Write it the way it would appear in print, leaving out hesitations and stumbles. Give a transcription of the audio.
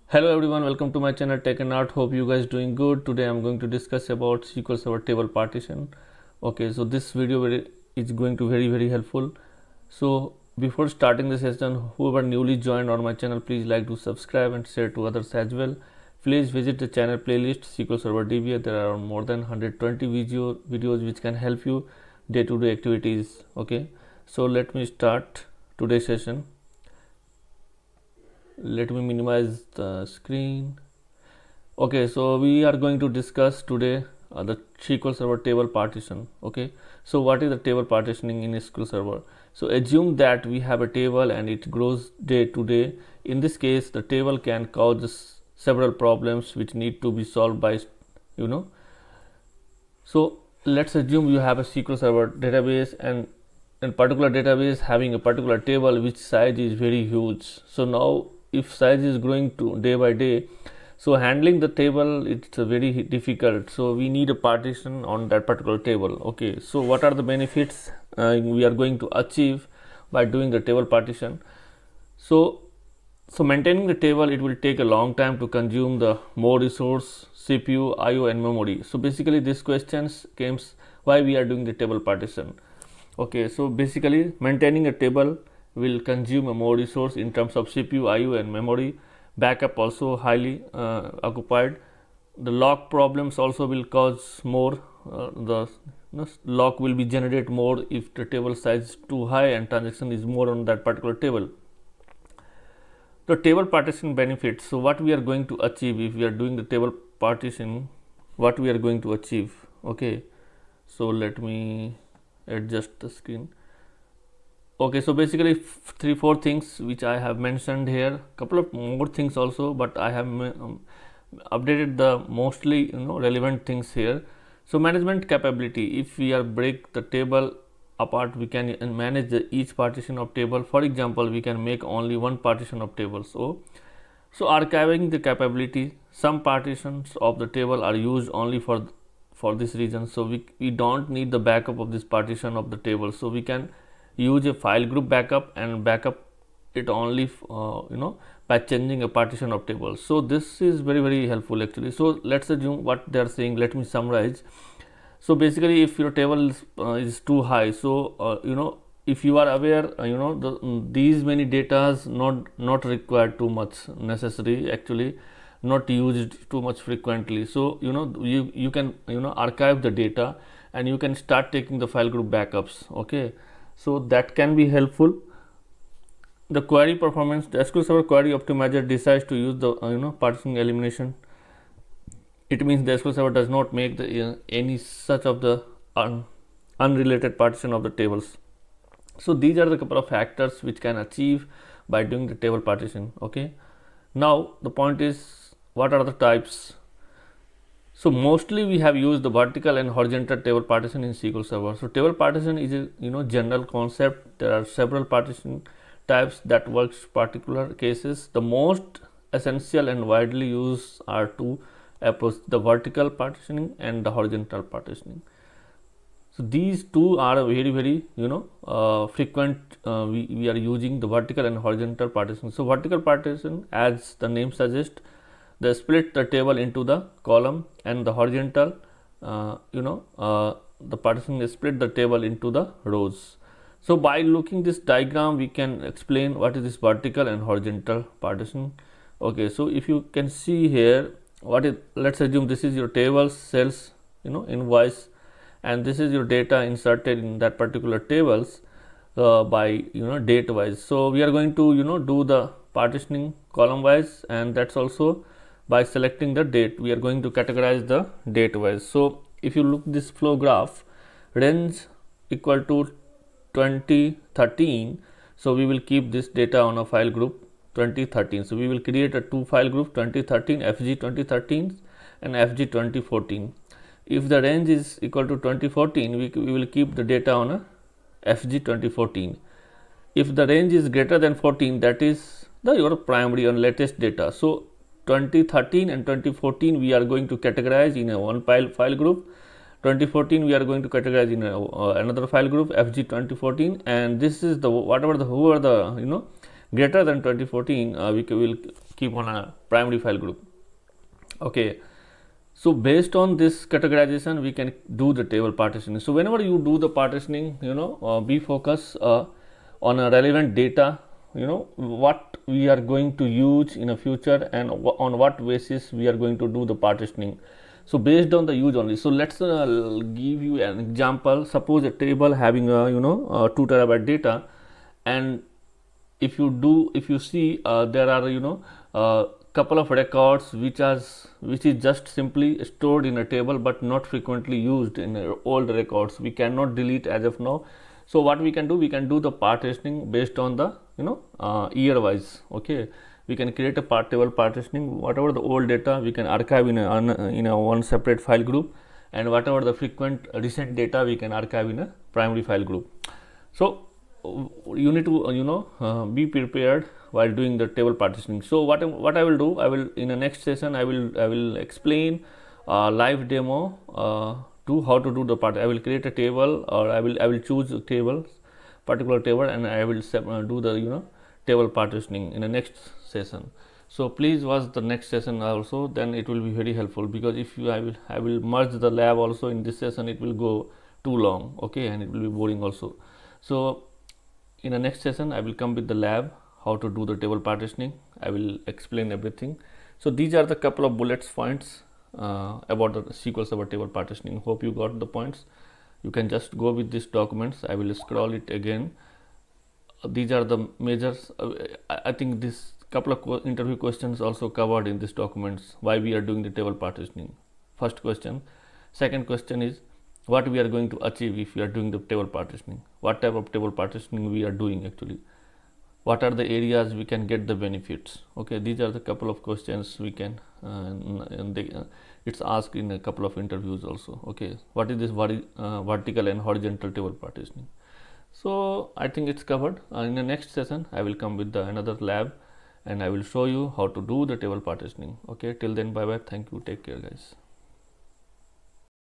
Hello everyone, welcome to my channel Tech and Art. Hope you guys doing good. Today I'm going to discuss about SQL Server table partition. Okay, so this video is going to very helpful. So before starting the session, whoever newly joined on my channel, please like to subscribe and share to others as well. Please visit the channel playlist SQL Server DBA. There are more than 120 videos which can help you day-to-day activities. Okay, so let me start today's session. Let me minimize the screen. Okay, so we are going to discuss today the SQL Server table partition. Okay, so what is the table partitioning in SQL Server? So assume that we have a table and it grows day to day. In this case, the table can cause several problems which need to be solved by so let's assume you have a SQL Server database, and in particular database having a particular table which size is very huge. So now if size is growing to day by day, so handling the table it's very difficult. So we need a partition on that particular table. Okay, so what are the benefits we are going to achieve by doing the table partition? So maintaining the table, it will take a long time to consume the more resource, CPU, IO and memory. So basically this questions comes why we are doing the table partition. Okay, so basically maintaining a table will consume a more resource in terms of CPU, IO and memory. Backup also highly occupied. The lock problems also will cause more. The lock will be generate more if the table size is too high and transaction is more on that particular table. The table partition benefits. So what we are going to achieve if we are doing the table partition, what we are going to achieve. Okay, so let me adjust the screen. Okay, so basically 3-4 things which I have mentioned here, couple of more things also, but I have updated the mostly relevant things here. So management capability, if we are break the table apart, we can manage each partition of table. For example, we can make only one partition of table. So archiving the capability, some partitions of the table are used only for this reason. So we don't need the backup of this partition of the table. So we can use a file group backup and backup it only by changing a partition of table. So this is very helpful actually. So let's assume what they are saying. Let me summarize. So basically if your table is too high, so if you are aware, these many datas not required too much necessary, actually not used too much frequently. So you can archive the data and you can start taking the file group backups. Okay, so that can be helpful. The query performance, the SQL Server Query Optimizer decides to use the partitioning elimination. It means the SQL Server does not make any such of the unrelated partition of the tables. So these are the couple of factors which can achieve by doing the table partition. Okay, now the point is, what are the types? So mostly we have used the vertical and horizontal table partition in SQL Server. So table partition is a general concept. There are several partition types that works particular cases. The most essential and widely used are two approach, the vertical partitioning and the horizontal partitioning. So these two are very frequent. We are using the vertical and horizontal partition. So vertical partition, as the name suggests, they split the table into the column, and the horizontal the partition is split the table into the rows. So by looking this diagram, we can explain what is this vertical and horizontal partition. Okay, so if you can see here, let's assume this is your table, sales invoice, and this is your data inserted in that particular tables by date wise. So we are going to do the partitioning column wise, and that's also by selecting the date. We are going to categorize the date wise. So if you look this flow graph, range equal to 2013, so we will keep this data on a file group 2013. So we will create a two file group, 2013 FG 2013 and FG 2014. If the range is equal to 2014, we will keep the data on a FG 2014. If the range is greater than 14, that is your primary and latest data. So 2013 and 2014 we are going to categorize in a one file group. 2014 we are going to categorize in another file group, FG 2014, and this is the whoever the greater than 2014 we will keep on a primary file group. Okay, so based on this categorization, we can do the table partitioning. So whenever you do the partitioning, be focused on a relevant data, what we are going to use in a future, and on what basis we are going to do the partitioning. So based on the use only. So let's give you an example. Suppose a table having a 2 terabyte data, and if you see there are couple of records which is just simply stored in a table but not frequently used in old records. We cannot delete as of now. So what we can do, we can do the partitioning based on the year wise. Okay, we can create a table partitioning. Whatever the old data we can archive in a one separate file group, and whatever the frequent recent data we can archive in a primary file group. So you need to be prepared while doing the table partitioning. So what I will do, I will in the next session I will explain live demo to how to do the part. I will create a table, or I will choose a table, particular table, and I will do the table partitioning in the next session. So please watch the next session also, then it will be very helpful, because if I will merge the lab also in this session, it will go too long. Okay, and it will be boring also. So in the next session I will come with the lab, how to do the table partitioning. I will explain everything. So these are the couple of bullets points about the SQL Server table partitioning. Hope you got the points. You can just go with these documents. I will scroll it again. These are the measures. I think this couple of interview questions also covered in these documents, why we are doing the table partitioning. First question. Second question is what we are going to achieve if we are doing the table partitioning. What type of table partitioning we are doing actually. What are the areas we can get the benefits. Okay, these are the couple of questions we can it's asked in a couple of interviews also. Okay, what is this vertical and horizontal table partitioning. So I think it's covered. In the next session I will come with another lab, and I will show you how to do the table partitioning. Okay, till then, bye bye, thank you, take care guys.